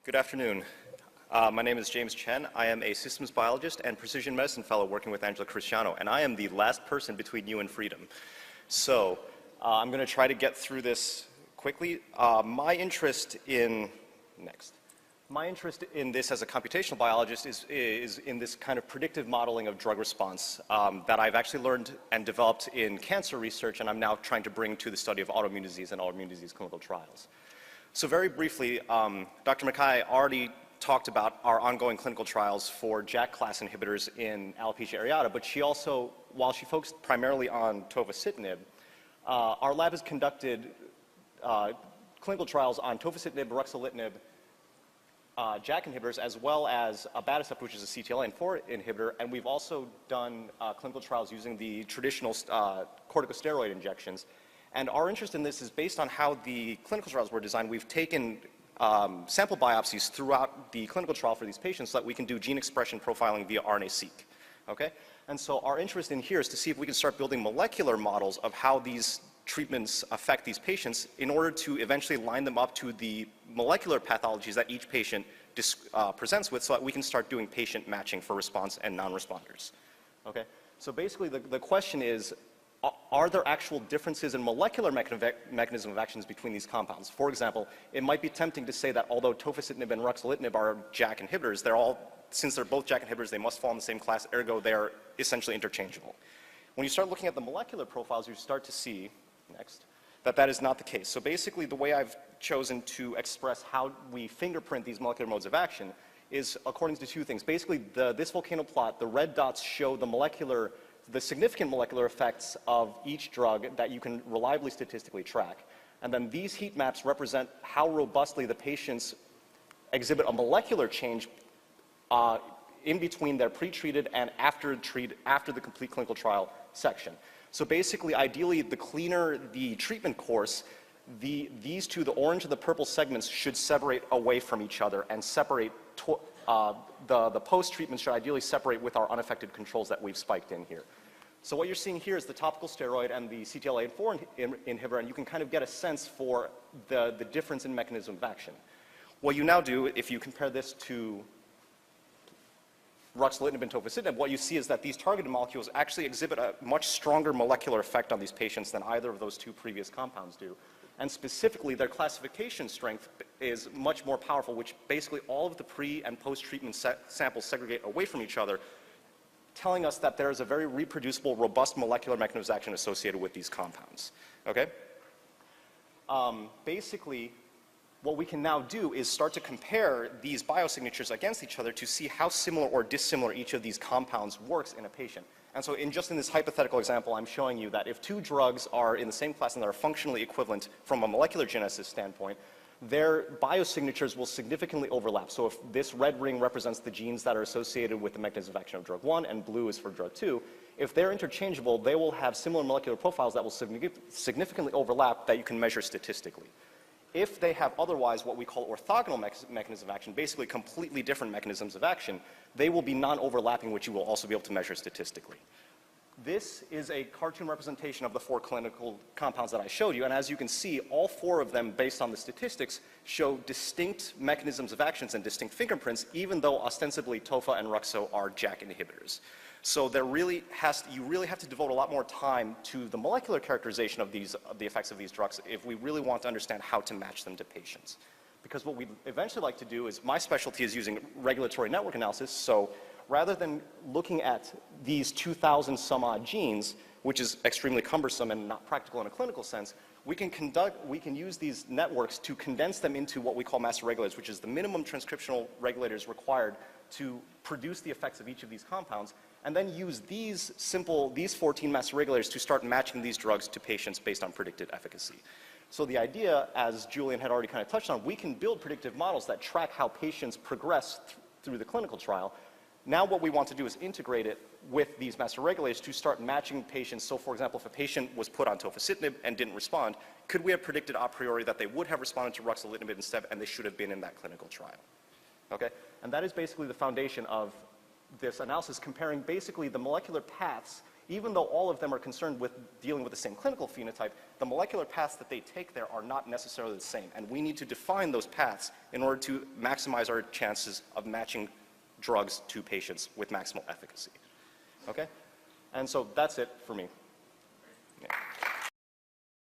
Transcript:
Good afternoon. My name is James Chen. I am a systems biologist and precision medicine fellow working with Angela Cristiano, and I am the last person between you and freedom. So I'm going to try to get through this quickly. My interest in this as a computational biologist is in this kind of predictive modeling of drug response that I've actually learned and developed in cancer research, and I'm now trying to bring to the study of autoimmune disease and autoimmune disease clinical trials. So very briefly, Dr. Mackay already talked about our ongoing clinical trials for JAK class inhibitors in alopecia areata, but she also, while she focused primarily on tofacitinib, our lab has conducted clinical trials on tofacitinib, ruxolitinib, JAK inhibitors, as well as abatacept, which is a CTLA-4 inhibitor, and we've also done clinical trials using the traditional corticosteroid injections. And our interest in this is based on how the clinical trials were designed. We've taken sample biopsies throughout the clinical trial for these patients so that we can do gene expression profiling via RNA-seq. Okay? And so our interest in here is to see if we can start building molecular models of how these treatments affect these patients in order to eventually line them up to the molecular pathologies that each patient presents with so that we can start doing patient matching for response and non-responders. Okay? So basically the question is, are there actual differences in molecular mechanism of actions between these compounds? For example, it might be tempting to say that although tofacitinib and ruxolitinib are JAK inhibitors, since they're both JAK inhibitors, they must fall in the same class, ergo they are essentially interchangeable. When you start looking at the molecular profiles, you start to see, that is not the case. So basically the way I've chosen to express how we fingerprint these molecular modes of action is according to two things. Basically, this volcano plot, the red dots show the significant molecular effects of each drug that you can reliably statistically track. And then these heat maps represent how robustly the patients exhibit a molecular change in between their pre-treated and after the complete clinical trial section. So basically, ideally, the cleaner the treatment course, these two, the orange and the purple segments, should separate away from each other and separate the post-treatment should ideally separate with our unaffected controls that we've spiked in here. So what you're seeing here is the topical steroid and the CTLA-4 inhibitor, and you can kind of get a sense for the difference in mechanism of action. What you now do, if you compare this to ruxolitinib and tofacitinib, what you see is that these targeted molecules actually exhibit a much stronger molecular effect on these patients than either of those two previous compounds do. And specifically, their classification strength is much more powerful, which basically all of the pre- and post-treatment samples segregate away from each other, telling us that there is a very reproducible, robust molecular mechanism of action associated with these compounds. Okay? Basically, what we can now do is start to compare these biosignatures against each other to see how similar or dissimilar each of these compounds works in a patient. And so in this hypothetical example, I'm showing you that if two drugs are in the same class and that are functionally equivalent from a molecular genesis standpoint, their biosignatures will significantly overlap. So if this red ring represents the genes that are associated with the mechanism of action of drug 1 and blue is for drug 2, if they're interchangeable, they will have similar molecular profiles that will significantly overlap that you can measure statistically. If they have otherwise what we call orthogonal mechanisms of action, basically completely different mechanisms of action, they will be non-overlapping, which you will also be able to measure statistically. This is a cartoon representation of the 4 clinical compounds that I showed you, and as you can see, all 4 of them, based on the statistics, show distinct mechanisms of actions and distinct fingerprints, even though ostensibly tofa and ruxo are JAK inhibitors. So you really have to devote a lot more time to the molecular characterization of the effects of these drugs if we really want to understand how to match them to patients. Because what we'd eventually like to do is, my specialty is using regulatory network analysis, so rather than looking at these 2,000 some odd genes, which is extremely cumbersome and not practical in a clinical sense, we can use these networks to condense them into what we call master regulators, which is the minimum transcriptional regulators required to produce the effects of each of these compounds, and then use these 14 master regulators to start matching these drugs to patients based on predicted efficacy. So the idea, as Julian had already kind of touched on, we can build predictive models that track how patients progress through the clinical trial. Now what we want to do is integrate it with these master regulators to start matching patients. So for example, if a patient was put on tofacitinib and didn't respond, could we have predicted a priori that they would have responded to ruxolitinib instead and they should have been in that clinical trial? Okay? And that is basically the foundation of this analysis, comparing basically the molecular paths even though all of them are concerned with dealing with the same clinical phenotype, the molecular paths that they take there are not necessarily the same. And we need to define those paths in order to maximize our chances of matching drugs to patients with maximal efficacy. Okay? And so that's it for me.